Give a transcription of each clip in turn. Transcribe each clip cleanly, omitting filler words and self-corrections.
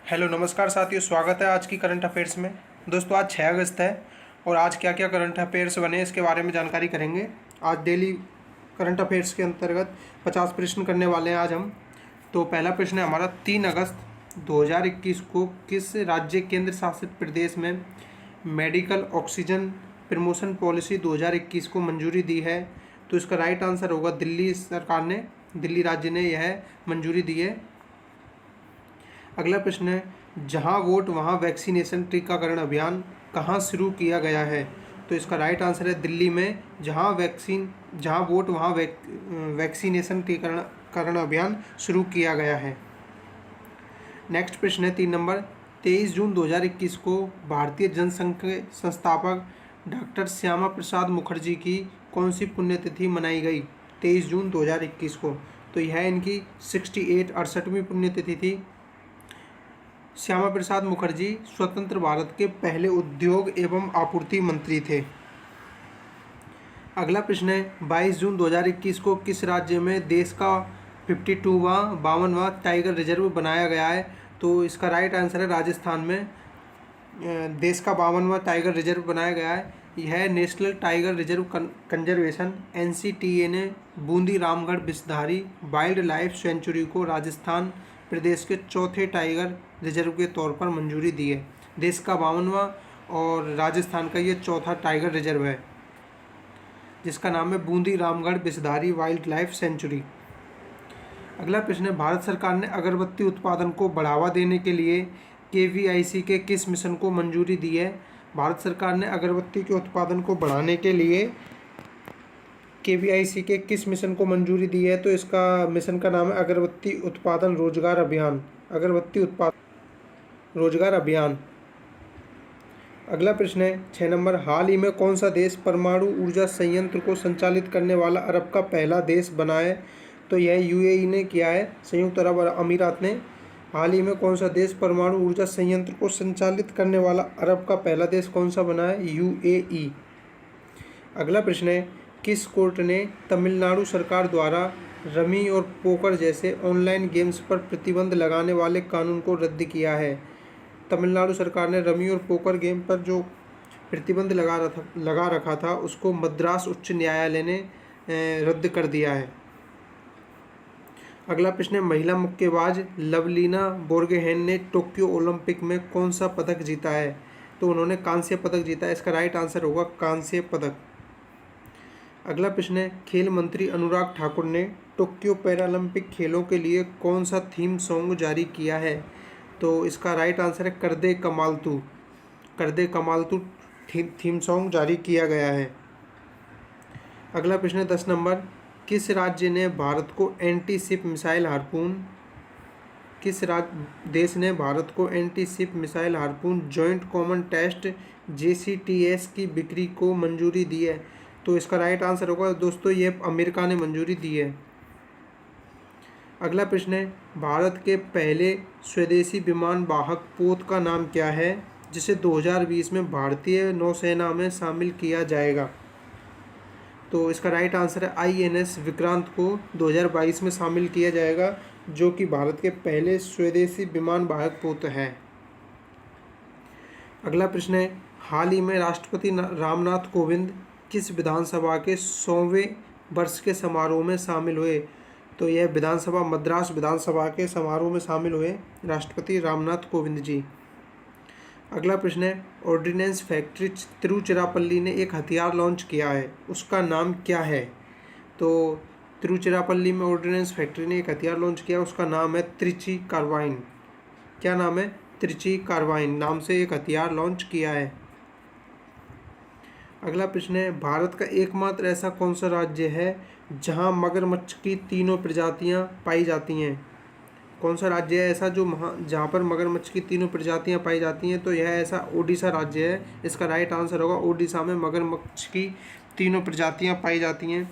Hello नमस्कार साथियों, स्वागत है आज की करंट अफेयर्स में। दोस्तों आज 6 अगस्त है और आज क्या क्या करंट अफेयर्स बने इसके बारे में जानकारी करेंगे। आज डेली करंट अफेयर्स के अंतर्गत 50 प्रश्न करने वाले हैं आज हम। तो पहला प्रश्न है हमारा, 3 अगस्त 2021 को किस राज्य केंद्र शासित प्रदेश में मेडिकल ऑक्सीजन प्रमोशन पॉलिसी 2021 को मंजूरी दी है? तो इसका राइट आंसर होगा दिल्ली सरकार ने, दिल्ली राज्य ने यह मंजूरी दी है। अगला प्रश्न है, जहां वोट वहां वैक्सीनेशन टीकाकरण अभियान कहां शुरू किया गया है? तो इसका राइट आंसर है दिल्ली में। जहां वोट वहां वैक्सीनेशन टीकाकरण अभियान शुरू किया गया है। नेक्स्ट प्रश्न है 3 नंबर, 23 जून 2021 को भारतीय जनसंघ के संस्थापक डॉक्टर श्यामा प्रसाद मुखर्जी की कौन सी पुण्यतिथि मनाई गई 23 जून 2021 को? तो यह इनकी 68वीं पुण्यतिथि थी। श्यामा प्रसाद मुखर्जी स्वतंत्र भारत के पहले उद्योग एवं आपूर्ति मंत्री थे। अगला प्रश्न है, 22 जून 2021 को किस राज्य में देश का 52वां टाइगर रिजर्व बनाया गया है? तो इसका राइट आंसर है राजस्थान में देश का 52वां टाइगर रिजर्व बनाया गया है। यह national tiger reserve conservation NCTA ने Bundi Ramgarh Vishdhari wild life sanctuary को राजस्थान प्रदेश के चौथे टाइगर रिजर्व के तौर पर मंजूरी दी है। देश का 52वां और राजस्थान का ये चौथा टाइगर रिजर्व है, जिसका नाम है Bundi Ramgarh Vishdhari wild life sanctuary. अगला प्रश्न है, भारत सरकार ने अगरबत्ती उत्पादन को बढ़ावा देने के लिए KVIC के किस मिशन को मंजूरी दी है? भारत सरकार ने अगरबत्ती के उत्पादन को बढ़ाने के लिए KVIC के किस मिशन को मंजूरी दी है? तो इसका मिशन का नाम है अगरबत्ती उत्पादन रोजगार अभियान। अगरबत्ती उत्पादन रोजगार अभियान। अगला प्रश्न है 6 नंबर, हाल ही में कौन सा देश परमाणु ऊर्जा संयंत्र को संचालित करने वाला अरब का पहला देश बना है? तो यह UAE ने किया है, संयुक्त अरब अमीरात ने। हाल ही में कौन सा देश परमाणु ऊर्जा संयंत्र को संचालित करने वाला अरब का पहला देश कौन सा बना है? UAE। अगला प्रश्न है, किस कोर्ट ने तमिलनाडु सरकार द्वारा रमी और पोकर जैसे ऑनलाइन गेम्स पर प्रतिबंध लगाने वाले कानून को रद्द किया है? तमिलनाडु सरकार ने रमी और पोकर गेम पर जो प्रतिबंध लगा रखा था उसको मद्रास उच्च न्यायालय ने रद्द कर दिया है। अगला प्रश्न है, महिला मुक्केबाज लवलीना बोर्गोहेन ने टोक्यो ओलंपिक में कौन सा पदक जीता है? तो उन्होंने कांस्य पदक जीता है। इसका राइट आंसर होगा कांस्य पदक। अगला प्रश्न है, खेल मंत्री अनुराग ठाकुर ने टोक्यो पैरालंपिक खेलों के लिए कौन सा थीम सॉन्ग जारी किया है? तो इसका राइट आंसर है कर दे कमाल तू। कर दे कमाल तू थीम सॉन्ग जारी किया गया है। अगला प्रश्न है 10 नंबर, किस राज्य ने भारत को एंटी शिप मिसाइल हार्पून देश ने भारत को anti ship missile harpoon joint common test JCTS की बिक्री को मंजूरी दी है? तो इसका राइट आंसर होगा दोस्तों ये अमेरिका ने मंजूरी दी है। अगला प्रश्न है, भारत के पहले स्वदेशी विमान वाहक पोत का नाम क्या है जिसे 2020 में भारतीय नौसेना में शामिल किया जाएगा? तो इसका राइट आंसर है INS विक्रांत को 2022 में शामिल किया जाएगा, जो कि भारत के पहले स्वदेशी विमान वाहक पोत है। अगला प्रश्न है, हाल ही में राष्ट्रपति रामनाथ कोविंद किस विधानसभा के 100वें वर्ष के समारोह में शामिल हुए? तो यह विधानसभा मद्रास विधानसभा के समारोह में शामिल हुए राष्ट्रपति रामनाथ कोविंद जी। अगला प्रश्न है, ऑर्डिनेंस फैक्ट्री तिरुचिरापल्ली ने एक हथियार लॉन्च किया है, उसका नाम क्या है? तो तिरुचिरापल्ली में ऑर्डिनेंस फैक्ट्री ने एक हथियार लॉन्च किया, उसका नाम है त्रिची कार्बाइन। क्या नाम है? त्रिची कार्बाइन नाम से एक हथियार लॉन्च किया है। अगला प्रश्न है, भारत का एकमात्र ऐसा कौन सा राज्य है जहां मगरमच्छ की तीनों प्रजातियां पाई जाती हैं? कौन सा राज्य है ऐसा जहां पर मगरमच्छ की तीनों प्रजातियां पाई जाती हैं? तो यह ऐसा ओडिशा राज्य है। इसका राइट आंसर होगा ओडिशा में मगरमच्छ की तीनों प्रजातियां पाई जाती हैं।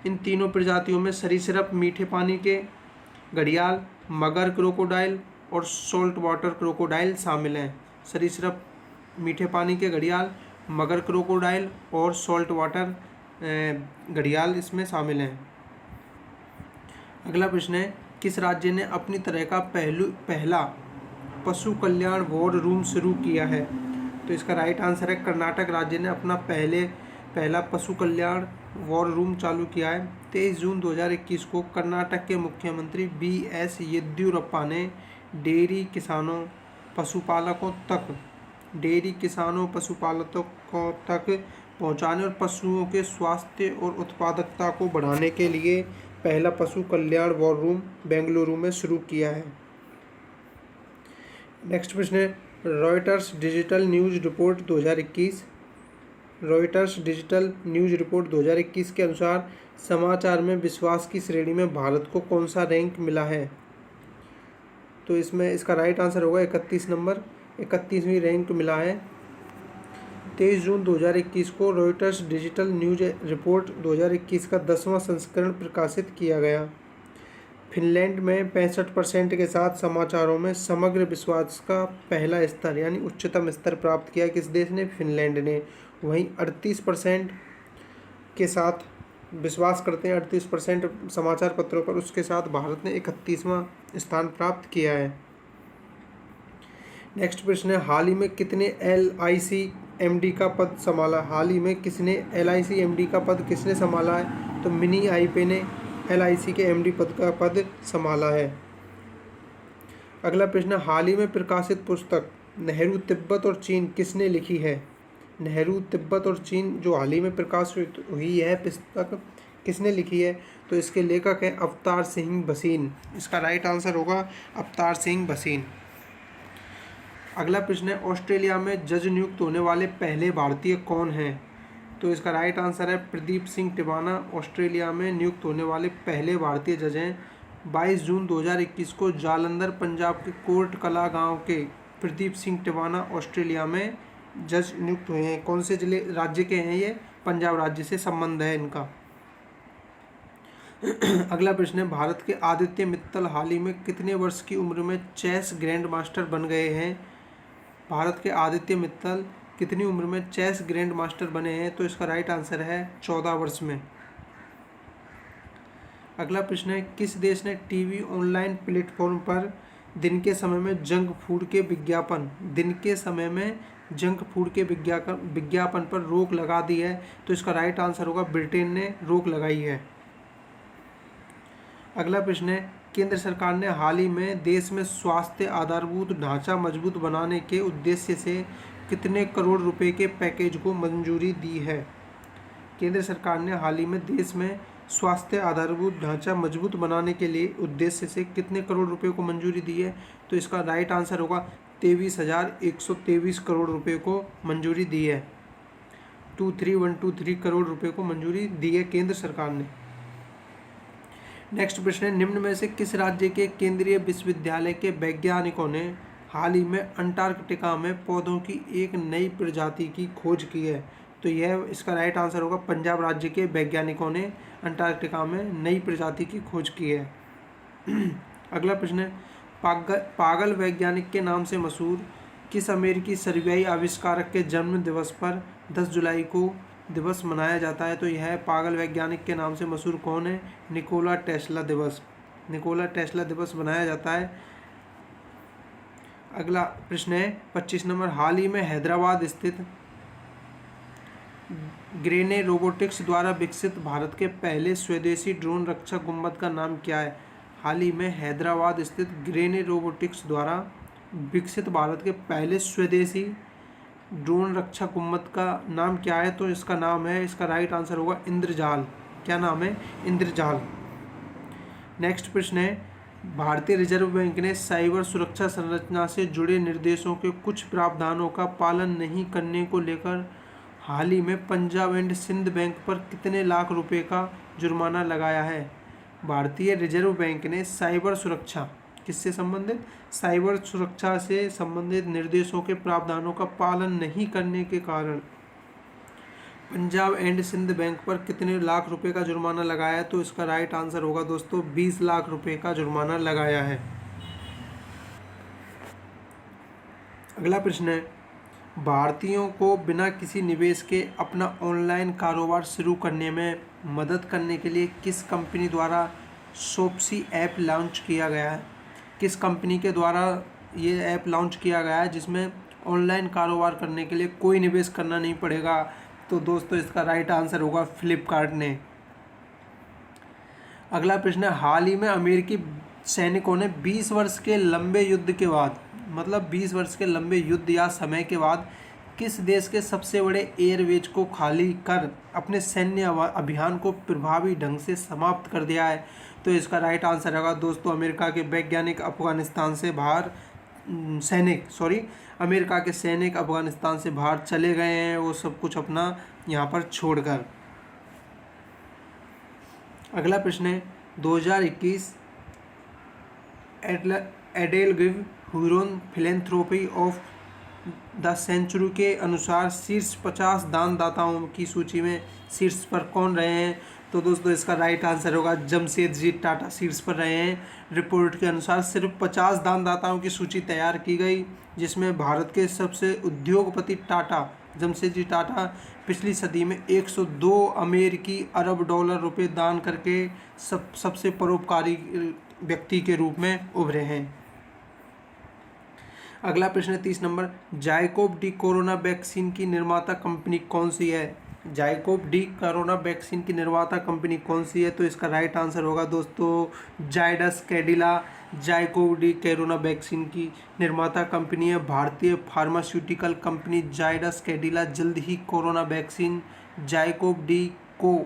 इन तीनों प्रजातियों में सरीसृप, मीठे पानी के घड़ियाल, मगर क्रोकोडाइल और सॉल्ट वाटर क्रोकोडाइल शामिल हैं। सरीसृप, मीठे पानी के घड़ियाल, मगर क्रोकोडाइल और सॉल्ट वाटर घड़ियाल इसमें शामिल हैं। अगला प्रश्न है, किस राज्य ने अपनी तरह का पहला पशु कल्याण वॉर रूम शुरू किया है? तो इसका राइट आंसर है कर्नाटक राज्य ने अपना पहला पशु कल्याण वॉर रूम चालू किया है। 23 जून 2021 को कर्नाटक के मुख्यमंत्री BS येदियुरप्पा ने डेयरी किसानों पशुपालकों तक पहुंचाने और पशुओं के स्वास्थ्य और उत्पादकता को बढ़ाने के लिए पहला पशु कल्याण वॉर रूम बेंगलुरु में शुरू किया है। नेक्स्ट प्रश्न है रॉयटर्स डिजिटल न्यूज़ रिपोर्ट 2021 के अनुसार समाचार में विश्वास की श्रेणी में भारत को कौन सा रैंक मिला है? तो इसमें इसका राइट आंसर होगा 31वीं रैंक मिला है। 23 जून 2021 को रॉयटर्स डिजिटल न्यूज रिपोर्ट 2021 का 10वां संस्करण प्रकाशित किया गया। फिनलैंड में 65% के साथ समाचारों में समग्र विश्वास का पहला स्तर यानी उच्चतम स्तर प्राप्त किया किस देश ने? फिनलैंड ने। वहीं 38% के साथ विश्वास करते हैं 38% समाचार पत्रों पर, उसके साथ भारत ने 31वां स्थान प्राप्त किया है। नेक्स्ट प्रश्न है हाल ही में कितने LIC MD का पद संभाला? हाल ही में किसने LIC MD का पद किसने संभाला है? तो मिनी आईपे ने LIC के MD पद का पद संभाला है। अगला प्रश्न हाल ही में प्रकाशित पुस्तक नेहरू तिब्बत और चीन किसने लिखी है? नेहरू तिब्बत और चीन जो हाल ही में प्रकाशित हुई है पुस्तक किसने लिखी है? तो इसके लेखक हैं अवतार सिंह भसीन। इसका राइट आंसर होगा अवतार सिंह भसीन। अगला प्रश्न है ऑस्ट्रेलिया में जज नियुक्त होने वाले पहले भारतीय कौन हैं? तो इसका राइट आंसर है प्रदीप सिंह टिवाना ऑस्ट्रेलिया में नियुक्त होने वाले पहले भारतीय जज हैं। 22 जून 2021 को जालंधर पंजाब के कोट कला गांव के प्रदीप सिंह टिवाना ऑस्ट्रेलिया में जज नियुक्त हुए हैं। कौन से राज्य के हैं ये? पंजाब राज्य से संबंध है इनका। अगला प्रश्न है भारत के आदित्य मित्तल हाल ही में कितने वर्ष की उम्र में चेस ग्रैंड मास्टर बन गए हैं? भारत के आदित्य मित्तल कितनी उम्र में चेस ग्रैंड मास्टर बने हैं? तो इसका राइट आंसर है 14 वर्ष में। अगला प्रश्न है किस देश ने टीवी ऑनलाइन प्लेटफॉर्म पर दिन के समय में जंक फूड के विज्ञापन पर रोक लगा दी है? तो इसका राइट आंसर होगा ब्रिटेन ने रोक लगाई है। अगला प्रश्न है केंद्र सरकार ने हाल ही में देश में स्वास्थ्य आधारभूत ढांचा मजबूत बनाने के उद्देश्य से कितने करोड़ रुपए के पैकेज को मंजूरी दी है? केंद्र सरकार ने हाल ही में देश में स्वास्थ्य आधारभूत ढांचा मजबूत बनाने के लिए उद्देश्य से कितने करोड़ रुपए को मंजूरी दी है? तो इसका राइट आंसर होगा 23,123 करोड़ रुपए को मंजूरी दी है। 23123 करोड़ रुपए को मंजूरी दी है केंद्र सरकार ने। नेक्स्ट प्रश्न है निम्न में से किस राज्य के केंद्रीय विश्वविद्यालय के वैज्ञानिकों ने हाल ही में अंटार्कटिका में पौधों की एक नई प्रजाति की खोज की है? तो यह इसका राइट आंसर होगा पंजाब राज्य के वैज्ञानिकों ने अंटार्कटिका में नई प्रजाति की खोज की है। अगला प्रश्न है पागल वैज्ञानिक के नाम से मशहूर किस अमेरिकी सर्बियाई आविष्कारक के जन्म दिवस पर 10 जुलाई को दिवस मनाया जाता है? तो यह पागल वैज्ञानिक के नाम से मशहूर कौन है? निकोला टेस्ला दिवस मनाया जाता है। अगला प्रश्न है 25 नंबर हाल ही में हैदराबाद स्थित ग्रेने रोबोटिक्स द्वारा विकसित भारत के पहले स्वदेशी ड्रोन रक्षक गुंबद का नाम क्या है? हाल ही में हैदराबाद स्थित ग्रेने रोबोटिक्स द्वारा विकसित भारत के पहले स्वदेशी ड्रोन रक्षक गुंबद का नाम क्या है? तो इसका राइट आंसर होगा इंद्रजाल। क्या नाम है? इंद्रजाल। नेक्स्ट प्रश्न है भारतीय रिजर्व बैंक ने साइबर सुरक्षा संरचना से जुड़े निर्देशों के कुछ प्रावधानों का पालन नहीं करने को लेकर हाल ही में पंजाब एंड सिंध बैंक पर कितने लाख रुपए का जुर्माना लगाया है? भारतीय रिजर्व बैंक ने साइबर सुरक्षा से संबंधित निर्देशों के प्रावधानों का पालन नहीं करने के कारण पंजाब एंड सिंध बैंक पर कितने लाख रुपए का जुर्माना लगाया है? तो इसका राइट आंसर होगा दोस्तों 20 लाख रुपए का जुर्माना लगाया है। अगला प्रश्न है भारतीयों को बिना किसी निवेश के अपना ऑनलाइन कारोबार शुरू करने में मदद करने के लिए किस कंपनी द्वारा शॉप्सी ऐप लॉन्च किया गया है? किस कंपनी के द्वारा ये ऐप लॉन्च किया गया है जिसमें ऑनलाइन कारोबार करने के लिए कोई निवेश करना नहीं पड़ेगा। तो दोस्तों इसका राइट आंसर होगा फ्लिपकार्ट ने। अगला प्रश्न है, हाल ही में अमेरिकी सैनिकों ने 20 वर्ष के लंबे युद्ध के बाद, मतलब 20 वर्ष के लंबे युद्ध या समय के बाद किस देश के सबसे बड़े एयरवेज को खाली कर अपने सैन्य अभियान को प्रभावी ढंग से समाप्त कर दिया है? तो इसका राइट आंसर होगा दोस्तों अमेरिका के वैज्ञानिक अफगानिस्तान से बाहर अमेरिका के सैनिक अफगानिस्तान से बाहर चले गए हैं, वो सब कुछ अपना यहाँ पर छोड़कर। अगला प्रश्न है, 2021 EdelGive Hurun philanthropy of the century के अनुसार शीर्ष 50 दानदाताओं की सूची में शीर्ष पर कौन रहे हैं? तो दोस्तों इसका राइट आंसर होगा जमशेदजी टाटा शीर्ष पर रहे हैं। रिपोर्ट के अनुसार सिर्फ 50 दानदाताओं की सूची तैयार की गई, जिसमें भारत के सबसे उद्योगपति टाटा जमशेदजी टाटा पिछली सदी में 102 अमेरिकी अरब डॉलर रुपए दान करके सबसे परोपकारी व्यक्ति के रूप में उभरे हैं। अगला प्रश्न है 30 number, ZyCoV D corona vaccine की निर्माता कंपनी कौन सी है? जाइकोव डी कोरोना वैक्सीन की निर्माता कंपनी कौन सी है? तो इसका राइट आंसर होगा दोस्तों Zydus Cadila. ZyCoV D corona vaccine की निर्माता कंपनी है भारतीय फार्मास्यूटिकल कंपनी जायडस कैडिला। जल्द ही कोरोना वैक्सीन जाइकोव डी को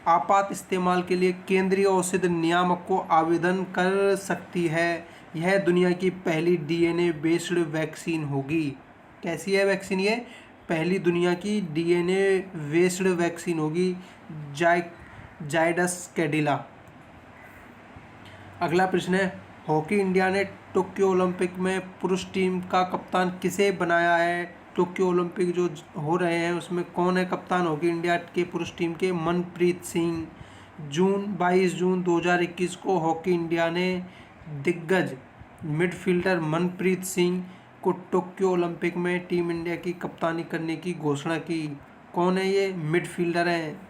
आपात इस्तेमाल के लिए केंद्रीय औषधि नियामक को आवेदन कर सकती है। यह दुनिया की पहली डीएनए बेस्ड वैक्सीन होगी। कैसी है वैक्सीन ये? पहली दुनिया की डीएनए बेस्ड वैक्सीन होगी जायडस कैडिला। अगला प्रश्न है, हॉकी इंडिया ने टोक्यो ओलंपिक में पुरुष टीम का कप्तान किसे बनाया है? टोक्यो ओलंपिक जो हो रहे हैं उसमें कौन है कप्तान हॉकी इंडिया के पुरुष टीम के? मनप्रीत सिंह। 22 जून 2021 को हॉकी इंडिया ने दिग्गज मिडफील्डर मनप्रीत सिंह को टोक्यो ओलंपिक में टीम इंडिया की कप्तानी करने की घोषणा की। कौन है ये मिडफील्डर हैं?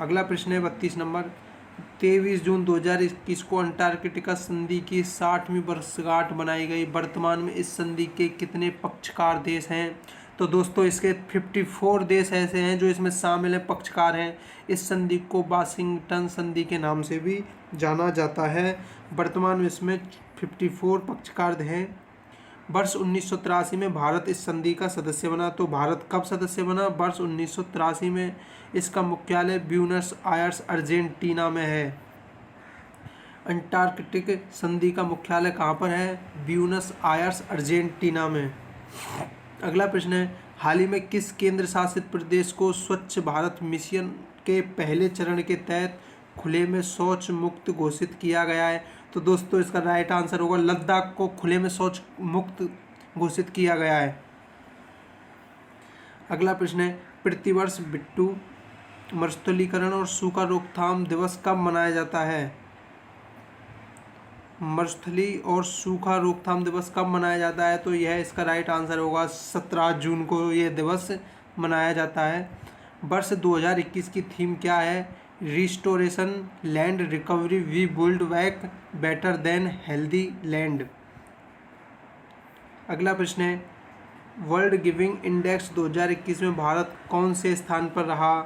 अगला प्रश्न है 32 नंबर, 23 जून 2021 को अंटार्कटिका संधि की 60वीं वर्षगांठ मनाई गई। वर्तमान में इस संधि के कितने पक्षकार देश हैं? तो दोस्तों इसके 54 देश ऐसे हैं जो इसमें शामिल हैं, पक्षकार हैं। इस संधि को वाशिंगटन संधि के नाम से भी जाना जाता है। वर्तमान में इसमें 54 पक्षकार हैं। वर्ष 1983 में भारत इस संधि का सदस्य बना। तो भारत कब सदस्य बना? वर्ष 1983 में। इसका मुख्यालय ब्यूनस आयर्स अर्जेंटीना में है। अंटार्कटिक संधि का मुख्यालय कहाँ पर है? ब्यूनस आयर्स अर्जेंटीना में। अगला प्रश्न है, हाल ही में किस केंद्र शासित प्रदेश को स्वच्छ भारत मिशन के पहले चरण के तहत खुले में शौच मुक्त घोषित किया गया है? तो दोस्तों इसका राइट आंसर होगा लद्दाख को खुले में शौच मुक्त घोषित किया गया है। अगला प्रश्न है, प्रतिवर्ष बिट्टू मरुस्थलीकरण और सूखा रोकथाम दिवस कब मनाया जाता है? मरुस्थली और सूखा रोकथाम दिवस कब मनाया जाता है? तो यह इसका राइट आंसर होगा 17 जून को ये दिवस मनाया जाता है। वर्ष 2021 की थीम क्या है? Restoration land recovery we build back better then healthy land. अगला प्रश्न है, वर्ल्ड गिविंग इंडेक्स 2021 में भारत कौन से स्थान पर रहा?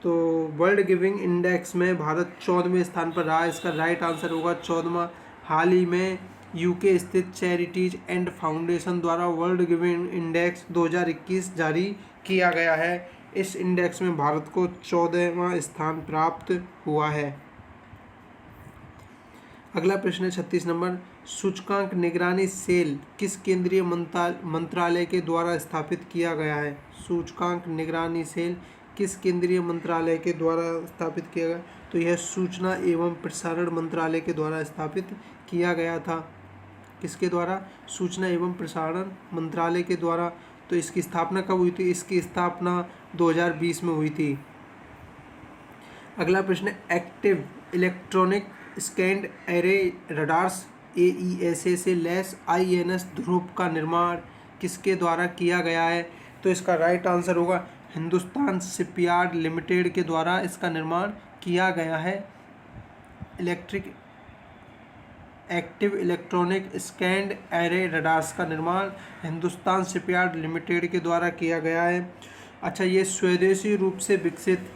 तो वर्ल्ड गिविंग इंडेक्स में भारत 14वें स्थान पर रहा। इसका राइट आंसर होगा 14वां। हाल ही में यूके स्थित चैरिटीज एंड फाउंडेशन द्वारा वर्ल्ड गिविंग इंडेक्स 2021 जारी किया गया है। इस इंडेक्स में भारत को 14वां स्थान प्राप्त हुआ है। अगला प्रश्न है 36 नंबर, सूचकांक निगरानी सेल किस केंद्रीय मंत्रालय के द्वारा स्थापित किया गया है? सूचकांक निगरानी सेल किस केंद्रीय मंत्रालय के द्वारा स्थापित किया गया? तो यह सूचना एवं प्रसारण मंत्रालय के द्वारा स्थापित किया गया था। किसके द्वारा? सूचना एवं प्रसारण मंत्रालय के द्वारा। तो इसकी स्थापना कब हुई थी? इसकी स्थापना 2020 में हुई थी। अगला प्रश्न है, active electronic scanned array radars AESA से लैस INS ध्रुव का निर्माण किसके द्वारा किया गया है? तो इसका राइट आंसर होगा हिंदुस्तान शिपयार्ड लिमिटेड के द्वारा इसका निर्माण किया गया है। Active electronic scanned array radars का निर्माण हिंदुस्तान शिपयार्ड लिमिटेड के द्वारा किया गया है। अच्छा, ये स्वदेशी रूप से विकसित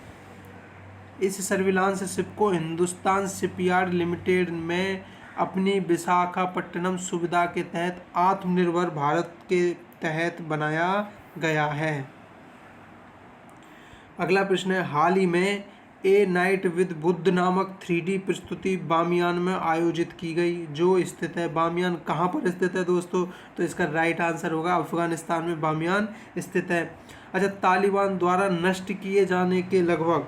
इस सर्विलांस शिप को हिंदुस्तान शिपयार्ड लिमिटेड में अपनी विशाखापट्टनम सुविधा के तहत आत्मनिर्भर भारत के तहत बनाया गया है। अगला प्रश्न है, हाल ही में ए नाइट विद बुद्ध नामक 3D प्रस्तुति बामियान में आयोजित की गई, जो स्थित है, बामियान कहाँ पर स्थित है दोस्तों? तो इसका राइट आंसर होगा अफगानिस्तान में बामियान स्थित है। अच्छा, तालिबान द्वारा नष्ट किए जाने के लगभग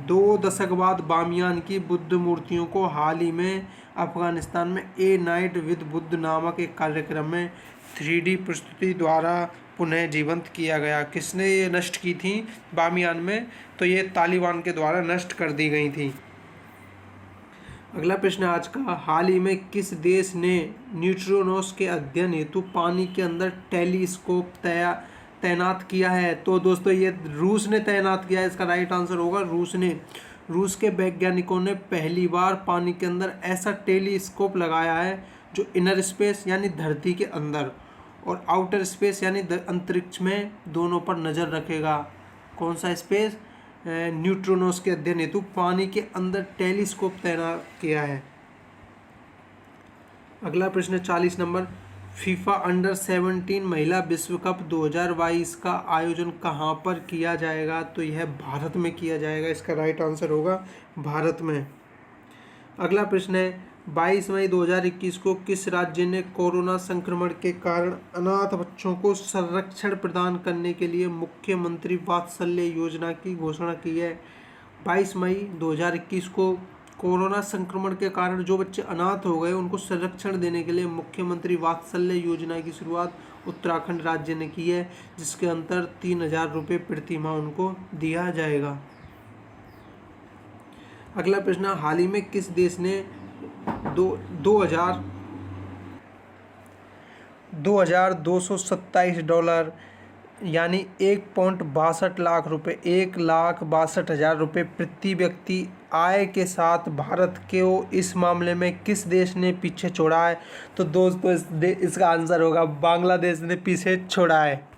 2 दशक बाद बामियान की बुद्ध मूर्तियों को हाल ही में अफगानिस्तान में ए नाइट विद बुद्ध नामक एक कार्यक्रम में 3D प्रस्तुति द्वारा पुनः जीवंत किया गया। किसने ये नष्ट की थी बामियान में? तो ये तालिबान के द्वारा नष्ट कर दी गई थी। अगला प्रश्न आज का, हाल ही में किस देश ने न्यूट्रिनोस के अध्ययन हेतु पानी के अंदर टेलीस्कोप तैनात किया है? तो दोस्तों ये रूस ने तैनात किया है, इसका राइट आंसर होगा रूस ने। रूस के वैज्ञानिकों ने पहली बार पानी के अंदर ऐसा टेलीस्कोप लगाया है जो इनर स्पेस यानी धरती के अंदर और आउटर स्पेस यानी अंतरिक्ष में दोनों पर नज़र रखेगा। कौन सा स्पेस? न्यूट्रिनोस के अध्ययन हेतु पानी के अंदर टेलीस्कोप तैनात किया है। अगला प्रश्न 40 नंबर, फीफा अंडर 17 महिला विश्व कप 2022 का आयोजन कहाँ पर किया जाएगा? तो यह भारत में किया जाएगा, इसका राइट आंसर होगा भारत में। अगला प्रश्न है, 22 मई 2021 को किस राज्य ने कोरोना संक्रमण के कारण अनाथ बच्चों को संरक्षण प्रदान करने के लिए मुख्यमंत्री वात्सल्य योजना की घोषणा की है? 22 मई 2021 को कोरोना संक्रमण के कारण जो बच्चे अनाथ हो गए उनको संरक्षण देने के लिए मुख्यमंत्री वात्सल्य योजना की शुरुआत उत्तराखंड राज्य ने की है, जिसके अंतर 3000 रुपये प्रति माह उनको दिया जाएगा। अगला प्रश्न, हाल ही में किस देश ने 2,227 डॉलर यानी 1.62 लाख रुपये, 1,62,000 रुपये प्रति व्यक्ति आय के साथ भारत को इस मामले में किस देश ने पीछे छोड़ा है? तो दोस्तों इसका आंसर होगा बांग्लादेश ने पीछे छोड़ा है।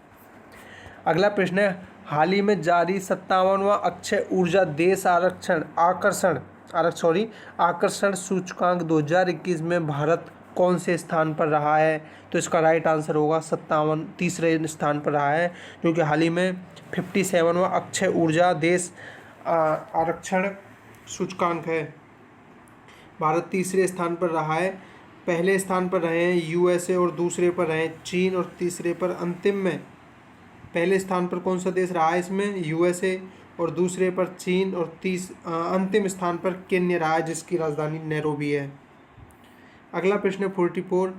अगला प्रश्न है, हाल ही में जारी 57वां अक्षय ऊर्जा देश आकर्षण सूचकांक 2021 में भारत कौन से स्थान पर रहा है? तो इसका राइट आंसर होगा तीसरे स्थान पर रहा है, जो कि हाल ही में 57वां अक्षय ऊर्जा देश आरक्षण सूचकांक है। भारत तीसरे स्थान पर रहा है। पहले स्थान पर रहे हैं यूएसए और दूसरे पर रहे चीन और तीसरे पर अंतिम में पहले स्थान पर कौन सा देश रहा है? इसमें यूएसए और दूसरे पर चीन और अंतिम स्थान पर केन्या रहा है, जिसकी राजधानी नैरोबी है। अगला प्रश्न 44,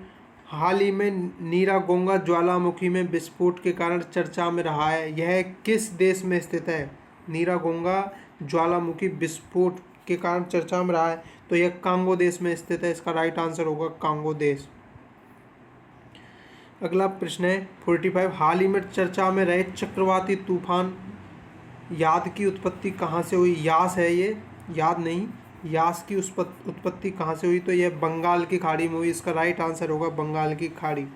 हाल ही में नीरागोंगा ज्वालामुखी में विस्फोट के कारण चर्चा में रहा है, यह किस देश में स्थित है? नीरागोंगा ज्वालामुखी विस्फोट के कारण चर्चा में रहा है, तो यह कांगो देश में स्थित है, इसका राइट आंसर होगा कांगो देश। अगला प्रश्न है 45, हाल ही में चर्चा में रहे चक्रवाती तूफान याद की उत्पत्ति कहाँ से हुई? यास है ये, याद नहीं, यास की उत्पत्ति कहाँ से हुई? तो यह बंगाल की खाड़ी में हुई, इसका राइट आंसर होगा बंगाल की खाड़ी।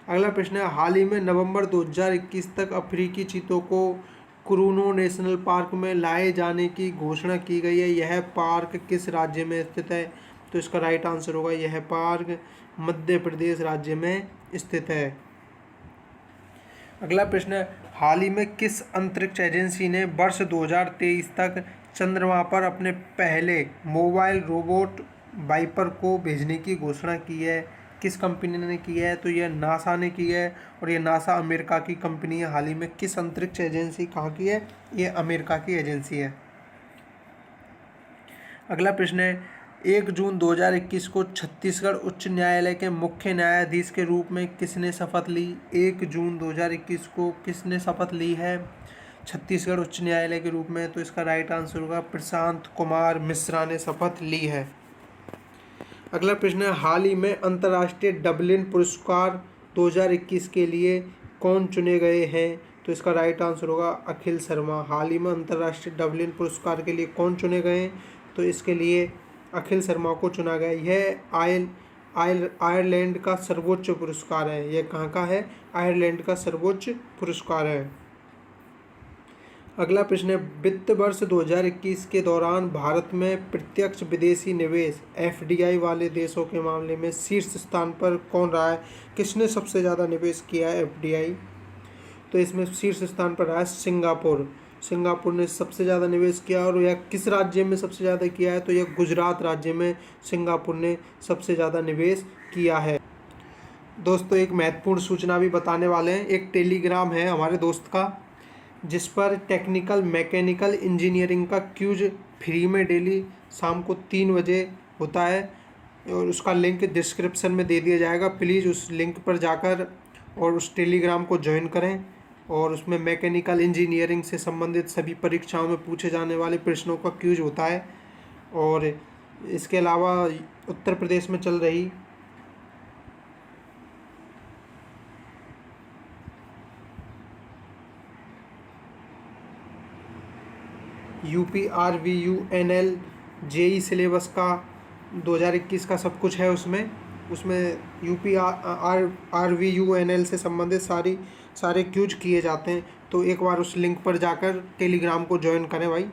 अगला प्रश्न है, हाल ही में नवंबर 2021 तक अफ्रीकी चीतों को कुरुनो नेशनल पार्क में लाए जाने की घोषणा की गई है, यह पार्क किस राज्य में स्थित है? तो इसका राइट आंसर होगा यह पार्क मध्य प्रदेश राज्य में स्थित है। अगला प्रश्न है, हाल ही में किस अंतरिक्ष एजेंसी ने वर्ष 2023 तक चंद्रमा पर अपने पहले मोबाइल रोबोट वाइपर को भेजने की घोषणा की है? किस कंपनी ने की है? तो यह नासा ने की है, और ये नासा अमेरिका की कंपनी है। हाल ही में किस अंतरिक्ष एजेंसी कहाँ की है? ये अमेरिका की एजेंसी है। अगला प्रश्न है, 1 जून 2021 को छत्तीसगढ़ उच्च न्यायालय के मुख्य न्यायाधीश के रूप में किसने शपथ ली? 1 जून 2021 को किसने शपथ ली है छत्तीसगढ़ उच्च न्यायालय के रूप में? तो इसका राइट आंसर होगा प्रशांत कुमार मिश्रा ने शपथ ली है। अगला प्रश्न है, हाल ही में अंतर्राष्ट्रीय डबलिन पुरस्कार 2021 के लिए कौन चुने गए हैं? तो इसका राइट आंसर होगा अखिल शर्मा। हाल ही में अंतर्राष्ट्रीय डबलिन पुरस्कार के लिए कौन चुने गए हैं? तो इसके लिए अखिल शर्मा को चुना गया। यह आयरलैंड का सर्वोच्च पुरस्कार है। यह कहाँ का है? आयरलैंड का सर्वोच्च पुरस्कार है। अगला प्रश्न है, वित्त वर्ष 2021 के दौरान भारत में प्रत्यक्ष विदेशी निवेश एफडीआई वाले देशों के मामले में शीर्ष स्थान पर कौन रहा है? किसने सबसे ज़्यादा निवेश किया है एफडीआई? तो इसमें शीर्ष स्थान पर रहा है सिंगापुर। सिंगापुर ने सबसे ज़्यादा निवेश किया। और यह किस राज्य में सबसे ज़्यादा किया है? तो यह गुजरात राज्य में सिंगापुर ने सबसे ज़्यादा निवेश किया है। दोस्तों, एक महत्वपूर्ण सूचना भी बताने वाले हैं। एक टेलीग्राम है हमारे दोस्त का, जिस पर टेक्निकल मैकेनिकल इंजीनियरिंग का क्यूज फ्री में डेली शाम को 3 बजे होता है, और उसका लिंक डिस्क्रिप्शन में दे दिया जाएगा। प्लीज़ उस लिंक पर जाकर और उस टेलीग्राम को ज्वाइन करें, और उसमें मैकेनिकल इंजीनियरिंग से संबंधित सभी परीक्षाओं में पूछे जाने वाले प्रश्नों का क्यूज होता है। और इसके अलावा उत्तर प्रदेश में चल रही UPRVUNL जेई सिलेबस का 2021 का सब कुछ है। उसमें UPRVUNL से संबंधित सारे क्यूज किए जाते हैं। तो एक बार उस लिंक पर जाकर टेलीग्राम को ज्वाइन करें भाई।